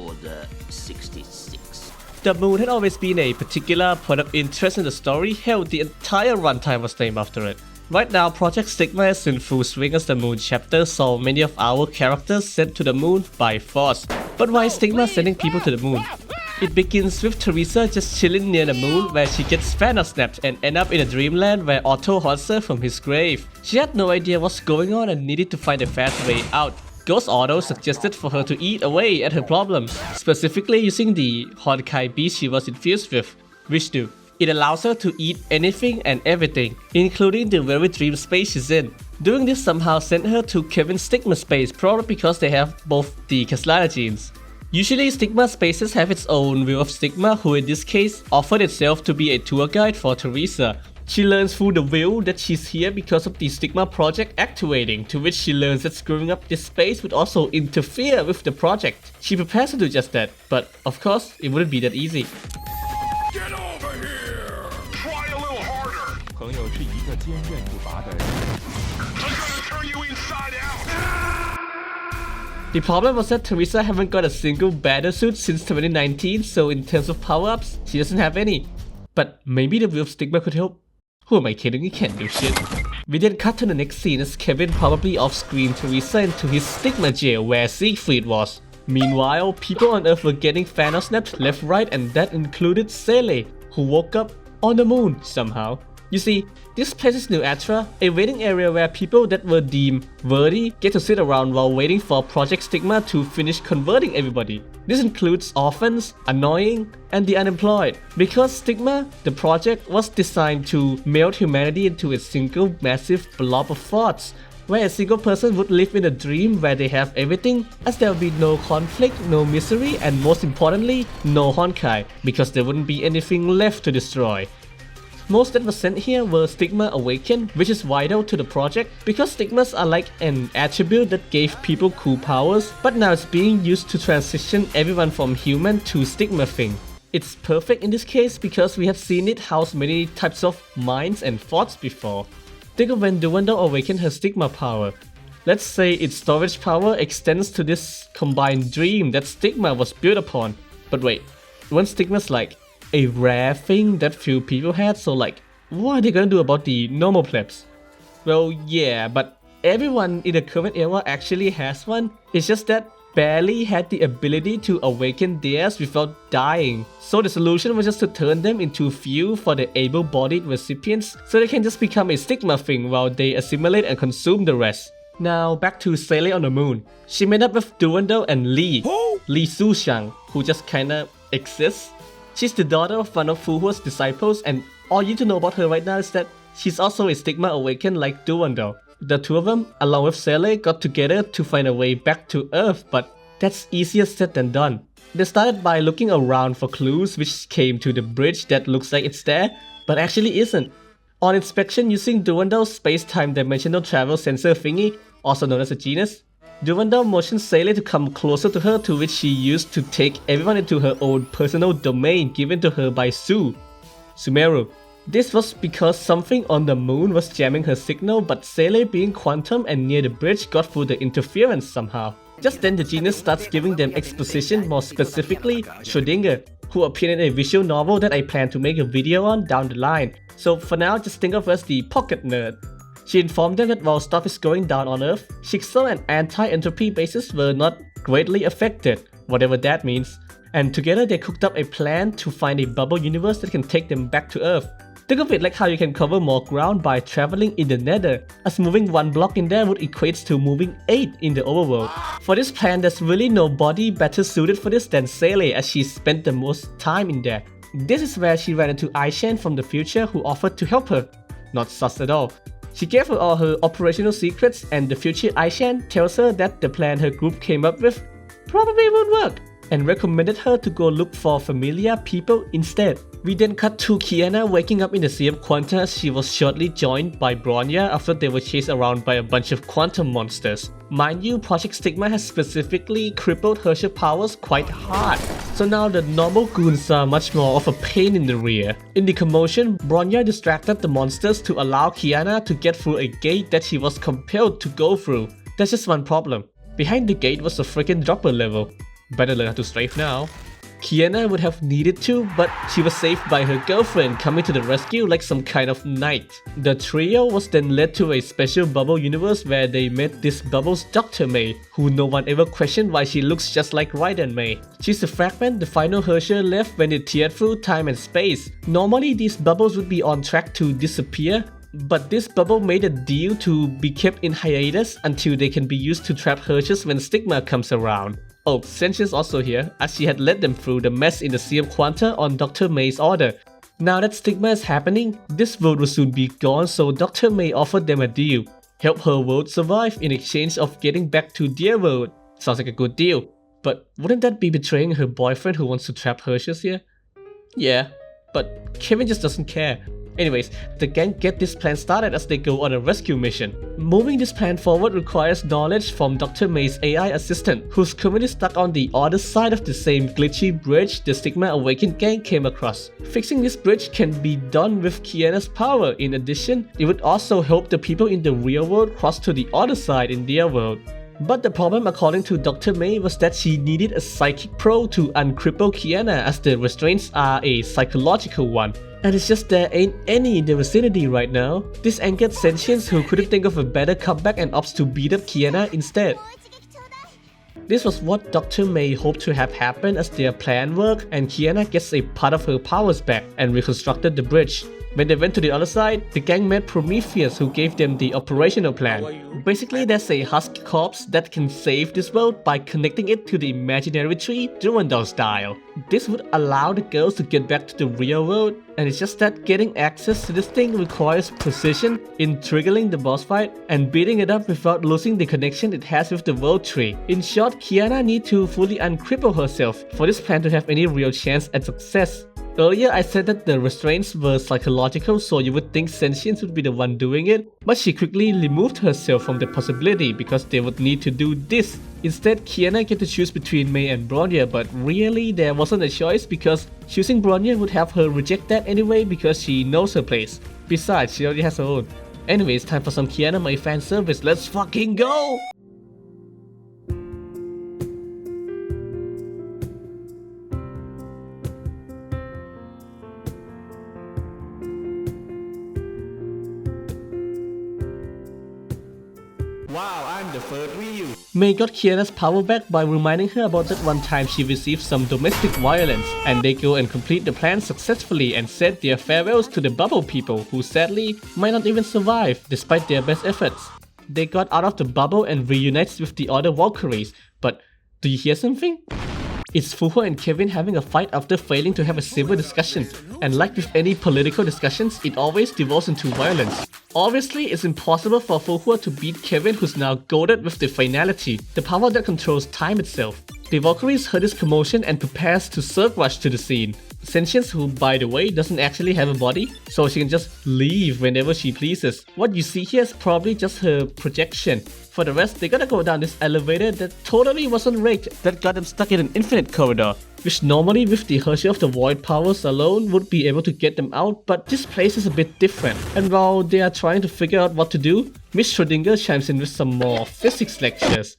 for the 66. The moon had always been a particular point of interest in the story, hell, the entire runtime was named after it. Right now, Project Stigma is in full swing as the moon chapter saw many of our characters sent to the moon by force. But why is Stigma sending people to the moon? It begins with Teresa just chilling near the moon where she gets Phantom snapped and ends up in a dreamland where Otto haunts her from his grave. She had no idea what's going on and needed to find a fast way out. Ghost Otto suggested for her to eat away at her problems, specifically using the Honkai beast she was infused with, Vishnu. It allows her to eat anything and everything, including the very dream space she's in. Doing this somehow sent her to Kevin's Stigma space, probably because they have both the Caslana genes. Usually Stigma spaces have its own view of Stigma, who in this case offered itself to be a tour guide for Teresa. She learns through the view that she's here because of the Stigma project activating, to which she learns that screwing up this space would also interfere with the project. She prepares to do just that, but of course it wouldn't be that easy. Get over here! Try a little harder! 朋友是一个坚韧不拔的人。 I'm gonna turn you inside out! The problem was that Teresa haven't got a single battle suit since 2019, so in terms of power-ups, she doesn't have any. But maybe the view of Stigma could help. Who am I kidding? He can't do shit. We then cut to the next scene as Kevin probably off-screen Teresa into his Stigma jail where Siegfried was. Meanwhile, people on Earth were getting Phantom snapped left, right, and that included Sele, who woke up on the moon somehow. You see, this place is New Atra, a waiting area where people that were deemed worthy get to sit around while waiting for Project Stigma to finish converting everybody. This includes orphans, annoying, and the unemployed. Because Stigma, the project, was designed to melt humanity into a single massive blob of thoughts, where a single person would live in a dream where they have everything, as there would be no conflict, no misery, and most importantly, no Honkai, because there wouldn't be anything left to destroy. Most that were sent here were Stigma Awakened, which is vital to the project because Stigmas are like an attribute that gave people cool powers, but now it's being used to transition everyone from human to Stigma thing. It's perfect in this case because we have seen it house many types of minds and thoughts before. Think of when Duwando awakened her Stigma power. Let's say its storage power extends to this combined dream that Stigma was built upon. But wait, when Stigma's like a rare thing that few people had, so like, what are they gonna do about the normal plebs? Well, yeah, but everyone in the current era actually has one. It's just that barely had the ability to awaken theirs without dying. So the solution was just to turn them into fuel for the able-bodied recipients so they can just become a Stigma thing while they assimilate and consume the rest. Now back to Sele on the moon. She met up with Duwando and Li Sushang, who just kinda exists. She's the daughter of one of Fuhuo's disciples, and all you need to know about her right now is that she's also a Stigma awakened like Duwando. The two of them, along with Sele, got together to find a way back to Earth, but that's easier said than done. They started by looking around for clues, which came to the bridge that looks like it's there, but actually isn't. On inspection using Duwando's space-time dimensional travel sensor thingy, also known as a genus, Duwando motioned Sele to come closer to her, to which she used to take everyone into her own personal domain given to her by Sumeru. This was because something on the moon was jamming her signal, but Sele, being quantum and near the bridge, got through the interference somehow. Just then the genius starts giving them exposition, more specifically Schrödinger, who appeared in a visual novel that I plan to make a video on down the line. So for now, just think of her as the pocket nerd. She informed them that while stuff is going down on Earth, Jigsaw and anti-entropy bases were not greatly affected, whatever that means. And together they cooked up a plan to find a bubble universe that can take them back to Earth. Think of it like how you can cover more ground by traveling in the nether, as moving one block in there would equate to moving 8 in the overworld. For this plan, there's really nobody better suited for this than Sele, as she spent the most time in there. This is where she ran into Aishan from the future, who offered to help her. Not sus at all. She gave her all her operational secrets, and the future Aishan tells her that the plan her group came up with probably won't work, and recommended her to go look for familiar people instead. We then cut to Kiana waking up in the Sea of Quanta as she was shortly joined by Bronya after they were chased around by a bunch of quantum monsters. Mind you, Project Stigma has specifically crippled Herschel powers quite hard, so now the normal goons are much more of a pain in the rear. In the commotion, Bronya distracted the monsters to allow Kiana to get through a gate that she was compelled to go through. There's just one problem. Behind the gate was a freaking dropper level. Better learn how to strafe now. Kiana would have needed to, but she was saved by her girlfriend coming to the rescue like some kind of knight. The trio was then led to a special bubble universe where they met this Bubble's Dr. May, who no one ever questioned why she looks just like Raiden May. She's the fragment the final Herrscher left when it teared through time and space. Normally these bubbles would be on track to disappear, but this bubble made a deal to be kept in hiatus until they can be used to trap Herschers when Stigma comes around. Oh, Sentient's also here, as she had led them through the mess in the Sea of Quanta on Dr. May's order. Now that Stigma is happening, this world will soon be gone, so Dr. May offered them a deal. Help her world survive in exchange of getting back to their world. Sounds like a good deal. But wouldn't that be betraying her boyfriend who wants to trap Herschers here? Yeah, but Kevin just doesn't care. Anyways, the gang get this plan started as they go on a rescue mission. Moving this plan forward requires knowledge from Dr. May's AI assistant, who's currently stuck on the other side of the same glitchy bridge the Stigma Awakened gang came across. Fixing this bridge can be done with Kiana's power. In addition, it would also help the people in the real world cross to the other side in their world. But the problem, according to Dr. May, was that she needed a psychic pro to uncripple Kiana, as the restraints are a psychological one. And it's just there ain't any in the vicinity right now. This angered Sentients, who couldn't think of a better comeback and opts to beat up Kiana instead. This was what Dr. May hoped to have happen as their plan worked, and Kiana gets a part of her powers back and reconstructed the bridge. When they went to the other side, the gang met Prometheus, who gave them the operational plan. Basically, there's a husk corpse that can save this world by connecting it to the imaginary tree, Durandal style. This would allow the girls to get back to the real world, and it's just that getting access to this thing requires precision in triggering the boss fight and beating it up without losing the connection it has with the world tree. In short, Kiana needs to fully uncripple herself for this plan to have any real chance at success. Earlier I said that the restraints were psychological, so you would think Sentience would be the one doing it, but she quickly removed herself from the possibility because they would need to do this. Instead, Kiana get to choose between May and Bronya, but really there wasn't a choice because choosing Bronya would have her reject that anyway because she knows her place. Besides, she already has her own. Anyways, time for some Kiana May fan service, let's fucking go! Wow, I'm the third wheel. May got Kiana's power back by reminding her about that one time she received some domestic violence, and they go and complete the plan successfully and said their farewells to the bubble people, who sadly might not even survive despite their best efforts. They got out of the bubble and reunites with the other Valkyries, but do you hear something? It's Fuhua and Kevin having a fight after failing to have a civil discussion, and like with any political discussions, it always devolves into violence. Obviously, it's impossible for Fuhua to beat Kevin, who's now goaded with the finality, the power that controls time itself. The Valkyries heard this commotion and prepares to surf rush to the scene. Sentience, who by the way doesn't actually have a body, so she can just leave whenever she pleases. What you see here is probably just her projection. For the rest, they gotta go down this elevator that totally wasn't rigged, that got them stuck in an infinite corridor, which normally with the Herrscher of the Void powers alone would be able to get them out, but this place is a bit different. And while they are trying to figure out what to do, Miss Schrödinger chimes in with some more physics lectures.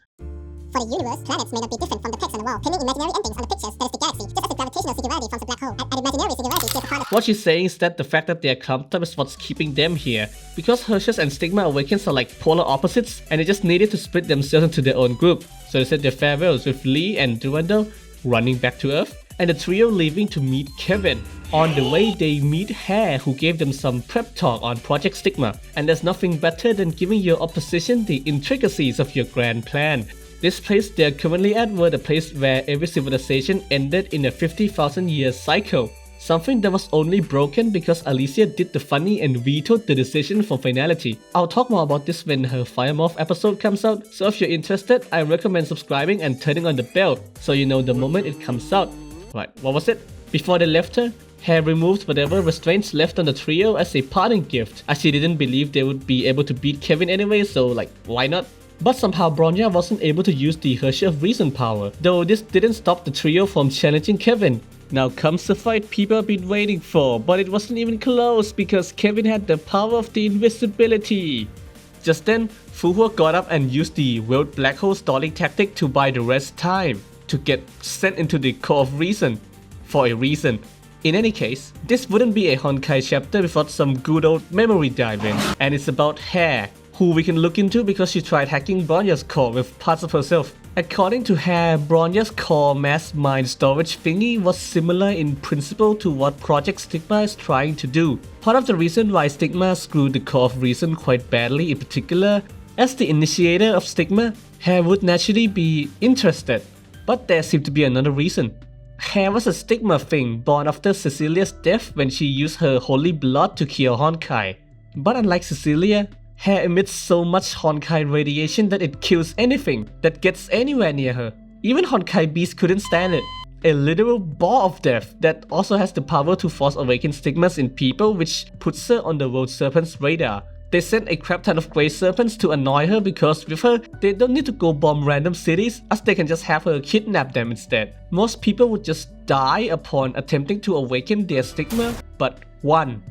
For the universe, planets may not be different from the text on the wall, painting imaginary endings on the pictures that is the galaxy, just as the gravitational singularity forms a black hole, and imaginary singularity is a part of. What she's saying is that the fact that they're clumped up is what's keeping them here, because Herschers and Stigma Awakens are like polar opposites, and they just needed to split themselves into their own group. So they said their farewells with Lee and Durandal running back to Earth, and the trio leaving to meet Kevin. On the way, they meet Hare, who gave them some prep talk on Project Stigma, and there's nothing better than giving your opposition the intricacies of your grand plan. This place they're currently at were the place where every civilization ended in a 50,000 year cycle. Something that was only broken because Alicia did the funny and vetoed the decision for finality. I'll talk more about this when her Firemorph episode comes out, so if you're interested, I recommend subscribing and turning on the bell so you know the moment it comes out. Right, what was it? Before they left her, Hare removed whatever restraints left on the trio as a parting gift, as she didn't believe they would be able to beat Kevin anyway, so like, why not? But somehow Bronya wasn't able to use the Herrscher of Reason power, though this didn't stop the trio from challenging Kevin. Now comes the fight people have been waiting for, but it wasn't even close because Kevin had the power of the invisibility. Just then, Fuhua got up and used the World Black Hole stalling tactic to buy the rest time. to get sent into the core of reason for a reason. In any case, this wouldn't be a Honkai chapter without some good old memory dive in, and it's about Hair, who we can look into because she tried hacking Bronya's core with parts of herself. According to Hair, Bronya's core mass mind storage thingy was similar in principle to what Project Stigma is trying to do. Part of the reason why Stigma screwed the core of reason quite badly in particular, as the initiator of Stigma, Hair would naturally be interested. But there seemed to be another reason. Hair was a Stigma thing born after Cecilia's death when she used her holy blood to kill Honkai. But unlike Cecilia, Hair emits so much Honkai radiation that it kills anything that gets anywhere near her. Even Honkai beasts couldn't stand it. A literal ball of death that also has the power to force awaken stigmas in people, which puts her on the world serpent's radar. They sent a crap ton of grey serpents to annoy her because with her, they don't need to go bomb random cities as they can just have her kidnap them instead. Most people would just die upon attempting to awaken their stigma, but 1.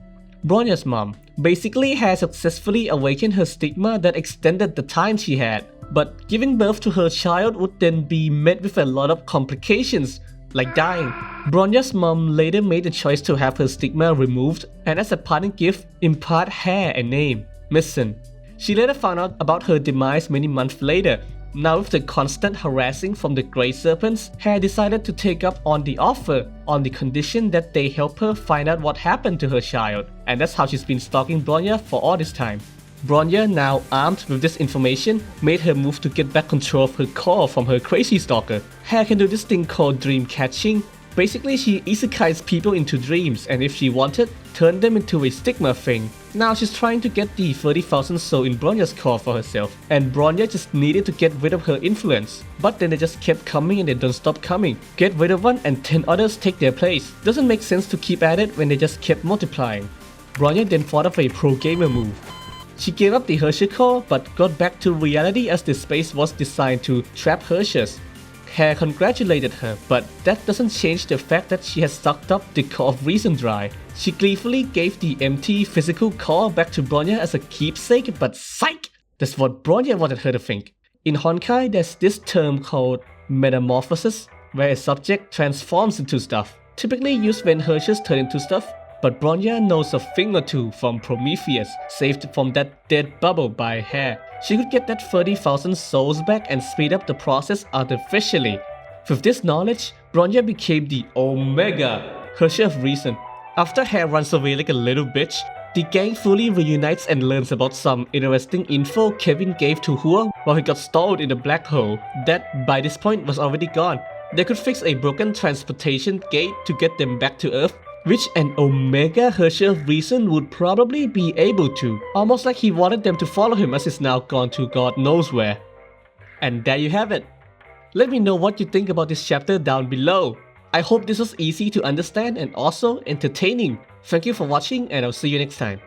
Bronya's mom basically has successfully awakened her stigma that extended the time she had, but giving birth to her child would then be met with a lot of complications, like dying. Bronya's mom later made the choice to have her stigma removed and as a parting gift impart Hair a name, Missing. She later found out about her demise many months later. Now with the constant harassing from the Grey Serpents, Hair decided to take up on the offer on the condition that they help her find out what happened to her child, and that's how she's been stalking Bronya for all this time. Bronya, now armed with this information, made her move to get back control of her core from her crazy stalker. Hair can do this thing called dream catching. Basically, she isekais people into dreams, and if she wanted, turned them into a stigma thing. Now she's trying to get the 30,000 soul in Bronya's core for herself, and Bronya just needed to get rid of her influence. But then they just kept coming and they don't stop coming. Get rid of one and 10 others take their place. Doesn't make sense to keep at it when they just kept multiplying. Bronya then thought of a pro gamer move. She gave up the Hershey core but got back to reality as the space was designed to trap Hershey's. Hair congratulated her, but that doesn't change the fact that she has sucked up the core of reason dry. She gleefully gave the empty physical core back to Bronya as a keepsake, but psych! That's what Bronya wanted her to think. In Honkai, there's this term called metamorphosis, where a subject transforms into stuff, typically used when Hershey's turn into stuff. But Bronya knows a thing or two from Prometheus, saved from that dead bubble by Hair. She could get that 30,000 souls back and speed up the process artificially. With this knowledge, Bronya became the Omega Hershey of Reason. After Hair runs away like a little bitch, the gang fully reunites and learns about some interesting info Kevin gave to Hua while he got stalled in the black hole that by this point was already gone. They could fix a broken transportation gate to get them back to Earth, which an Omega Hershey of Reason would probably be able to, almost like he wanted them to follow him as he's now gone to God knows where. And there you have it. Let me know what you think about this chapter down below. I hope this was easy to understand and also entertaining. Thank you for watching and I'll see you next time.